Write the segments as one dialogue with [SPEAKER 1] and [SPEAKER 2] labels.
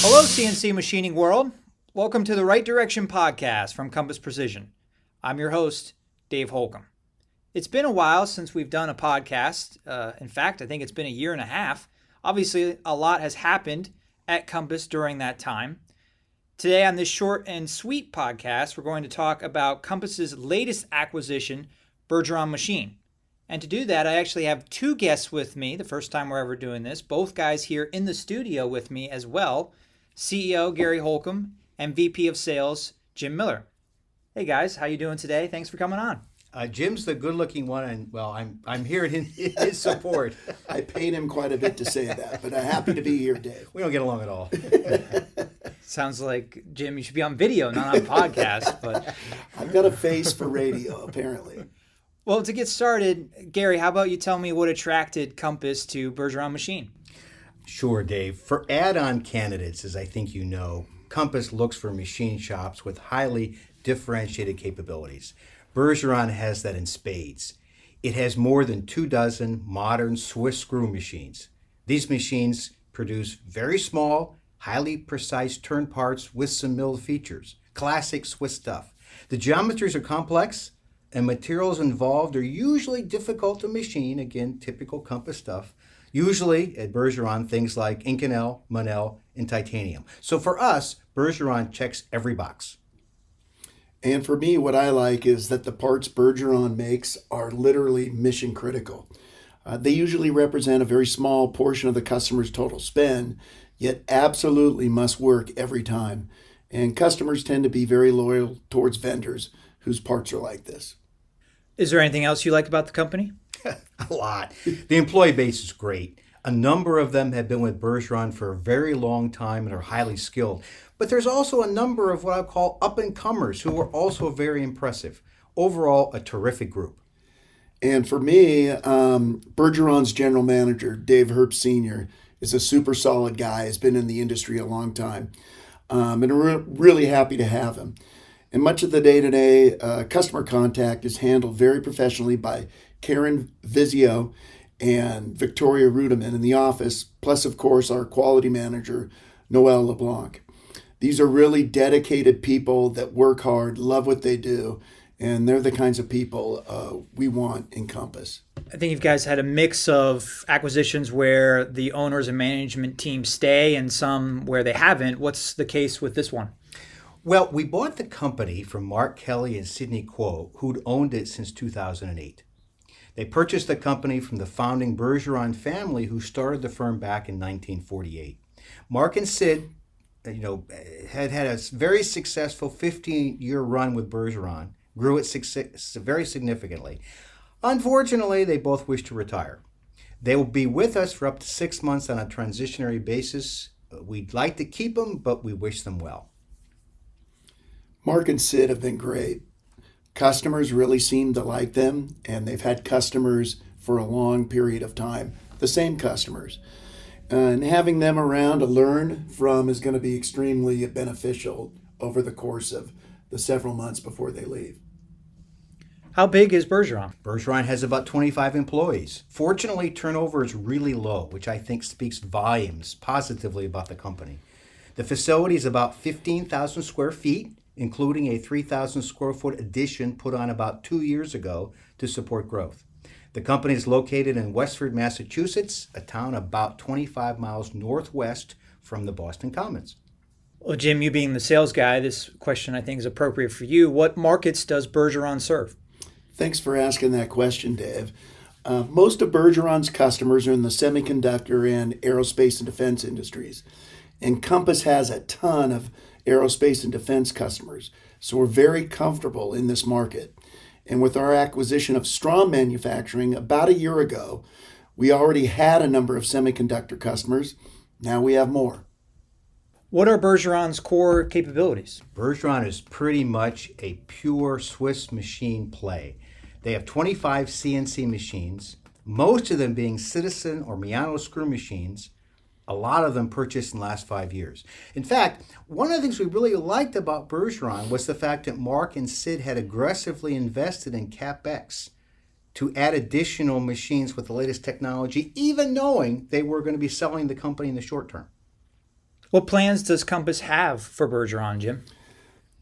[SPEAKER 1] Hello, CNC machining world. Welcome to the Right Direction podcast from Compass Precision. I'm your host, Dave Holcomb. It's been a while since we've done a podcast. In fact, I think it's been a year and a half. Obviously, a lot has happened at Compass during that time. Today on this short and sweet podcast, we're going to talk about Compass's latest acquisition, Bergeron Machine. And to do that, I actually have two guests with me, the first time we're ever doing this, both guys here in the studio with me as well, CEO Gary Holcomb and VP of Sales Jim Miller. Hey guys, how you doing today? Thanks for coming on.
[SPEAKER 2] Jim's the good-looking one, and well, I'm here in his support.
[SPEAKER 3] I paid him quite a bit to say that, but I'm happy to be here, Dave.
[SPEAKER 2] We don't get along at all.
[SPEAKER 1] Sounds like, Jim, you should be on video, not on podcast. But
[SPEAKER 3] I've got a face for radio, apparently.
[SPEAKER 1] Well, to get started, Gary, how about you tell me what attracted Compass to Bergeron Machine?
[SPEAKER 2] Sure, Dave. For add-on candidates, as I think you know, Compass looks for machine shops with highly differentiated capabilities. Bergeron has that in spades. It has more than 24 modern Swiss screw machines. These machines produce very small, highly precise turn parts with some milled features. Classic Swiss stuff. The geometries are complex, and materials involved are usually difficult to machine. Again, typical Compass stuff. Usually at Bergeron, things like Inconel, Monel, and titanium. So for us, Bergeron checks every box.
[SPEAKER 3] And for me, what I like is that the parts Bergeron makes are literally mission critical. They usually represent a very small portion of the customer's total spend, yet absolutely must work every time. And customers tend to be very loyal towards vendors whose parts are like this.
[SPEAKER 1] Is there anything else you like about the company?
[SPEAKER 2] A lot. The employee base is great. A number of them have been with Bergeron for a very long time and are highly skilled. But there's also a number of what I call up-and-comers who are also very impressive. Overall, a terrific group.
[SPEAKER 3] And for me, Bergeron's general manager, Dave Herbst Sr., is a super solid guy, has been in the industry a long time, and we're really happy to have him. And much of the day-to-day customer contact is handled very professionally by Karen Vizio and Victoria Rudiman in the office, plus, of course, our quality manager, Noelle LeBlanc. These are really dedicated people that work hard, love what they do, and they're the kinds of people we want in Compass.
[SPEAKER 1] I think you guys had a mix of acquisitions where the owners and management team stay and some where they haven't. What's the case with this one?
[SPEAKER 2] Well, we bought the company from Mark Kelly and Sidney Kuo, who'd owned it since 2008. They purchased the company from the founding Bergeron family, who started the firm back in 1948. Mark and Sid, had a very successful 15-year run with Bergeron, grew it very significantly. Unfortunately, they both wish to retire. They will be with us for up to 6 months on a transitionary basis. We'd like to keep them, but we wish them well.
[SPEAKER 3] Mark and Sid have been great. Customers really seem to like them, and they've had customers for a long period of time, the same customers. And having them around to learn from is going to be extremely beneficial over the course of the several months before they leave.
[SPEAKER 1] How big is Bergeron?
[SPEAKER 2] Bergeron has about 25 employees. Fortunately, turnover is really low, which I think speaks volumes positively about the company. The facility is about 15,000 square feet, including a 3,000 square foot addition put on about 2 years ago to support growth. The company is located in Westford, Massachusetts, a town about 25 miles northwest from the Boston Commons.
[SPEAKER 1] Well, Jim, you being the sales guy, this question I think is appropriate for you. What markets does Bergeron serve?
[SPEAKER 3] Thanks for asking that question, Dave. Most of Bergeron's customers are in the semiconductor and aerospace and defense industries. And Compass has a ton of aerospace and defense customers, so we're very comfortable in this market. And with our acquisition of Strom Manufacturing about a year ago, we already had a number of semiconductor customers. Now we have more.
[SPEAKER 1] What are Bergeron's core capabilities?
[SPEAKER 2] Bergeron is pretty much a pure Swiss machine play. They have 25 CNC machines, most of them being Citizen or Miano screw machines, a lot of them purchased in the last 5 years. In fact, one of the things we really liked about Bergeron was the fact that Mark and Sid had aggressively invested in CapEx to add additional machines with the latest technology, even knowing they were going to be selling the company in the short term.
[SPEAKER 1] What plans does Compass have for Bergeron, Jim?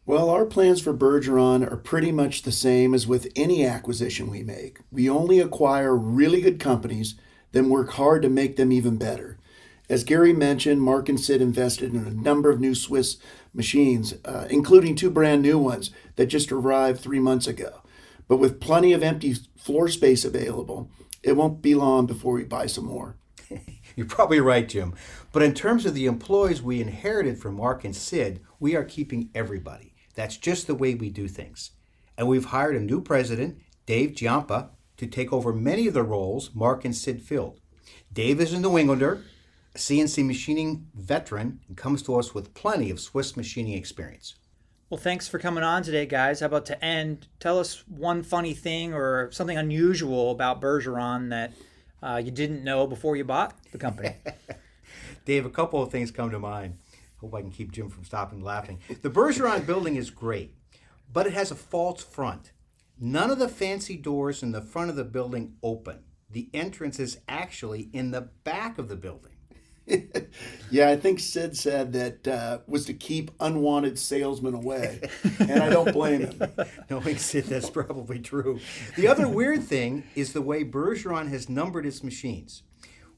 [SPEAKER 3] Well, our plans for Bergeron are pretty much the same as with any acquisition we make. We only acquire really good companies, then work hard to make them even better. As Gary mentioned, Mark and Sid invested in a number of new Swiss machines, including 2 brand new ones that just arrived 3 months ago. But with plenty of empty floor space available, it won't be long before we buy some more.
[SPEAKER 2] You're probably right, Jim. But in terms of the employees we inherited from Mark and Sid, we are keeping everybody. That's just the way we do things. And we've hired a new president, Dave Giampa, to take over many of the roles Mark and Sid filled. Dave is a New Englander, a CNC machining veteran, and comes to us with plenty of Swiss machining experience.
[SPEAKER 1] Well, thanks for coming on today, guys. How about to end, tell us one funny thing or something unusual about Bergeron that you didn't know before you bought the company.
[SPEAKER 2] Dave, a couple of things come to mind. Hope I can keep Jim from stopping laughing. The Bergeron building is great, but it has a false front. None of the fancy doors in the front of the building open. The entrance is actually in the back of the building.
[SPEAKER 3] Yeah, I think Sid said that was to keep unwanted salesmen away, and I don't blame him.
[SPEAKER 2] Knowing Sid, that's probably true. The other weird thing is the way Bergeron has numbered its machines.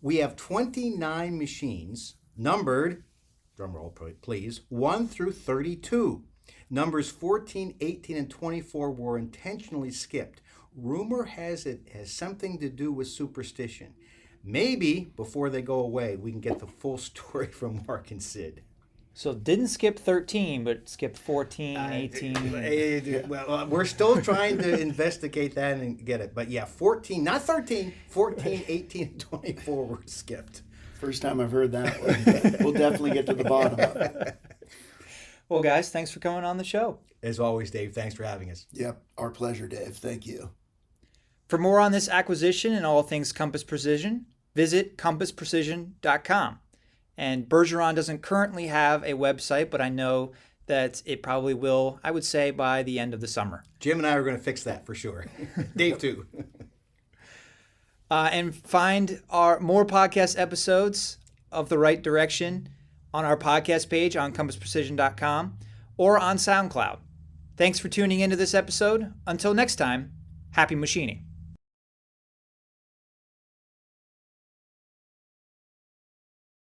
[SPEAKER 2] We have 29 machines numbered, drumroll please, 1 through 32. Numbers 14, 18, and 24 were intentionally skipped. Rumor has it has something to do with superstition. Maybe before they go away, we can get the full story from Mark and Sid.
[SPEAKER 1] So didn't skip 13, but skipped 14, 18.
[SPEAKER 2] Well, we're still trying to investigate that and get it. But yeah, 14, not 13, 14, 18, and 24 were skipped.
[SPEAKER 3] First time I've heard that one, but we'll definitely get to the bottom of it.
[SPEAKER 1] Well, guys, thanks for coming on the show.
[SPEAKER 2] As always, Dave, thanks for having us.
[SPEAKER 3] Yep, our pleasure, Dave. Thank you.
[SPEAKER 1] For more on this acquisition and all things Compass Precision, visit compassprecision.com. And Bergeron doesn't currently have a website, but I know that it probably will, I would say, by the end of the summer.
[SPEAKER 2] Jim and I are going to fix that for sure. Dave, too.
[SPEAKER 1] And find our more podcast episodes of The Right Direction on our podcast page on compassprecision.com or on SoundCloud. Thanks for tuning into this episode. Until next time, happy machining.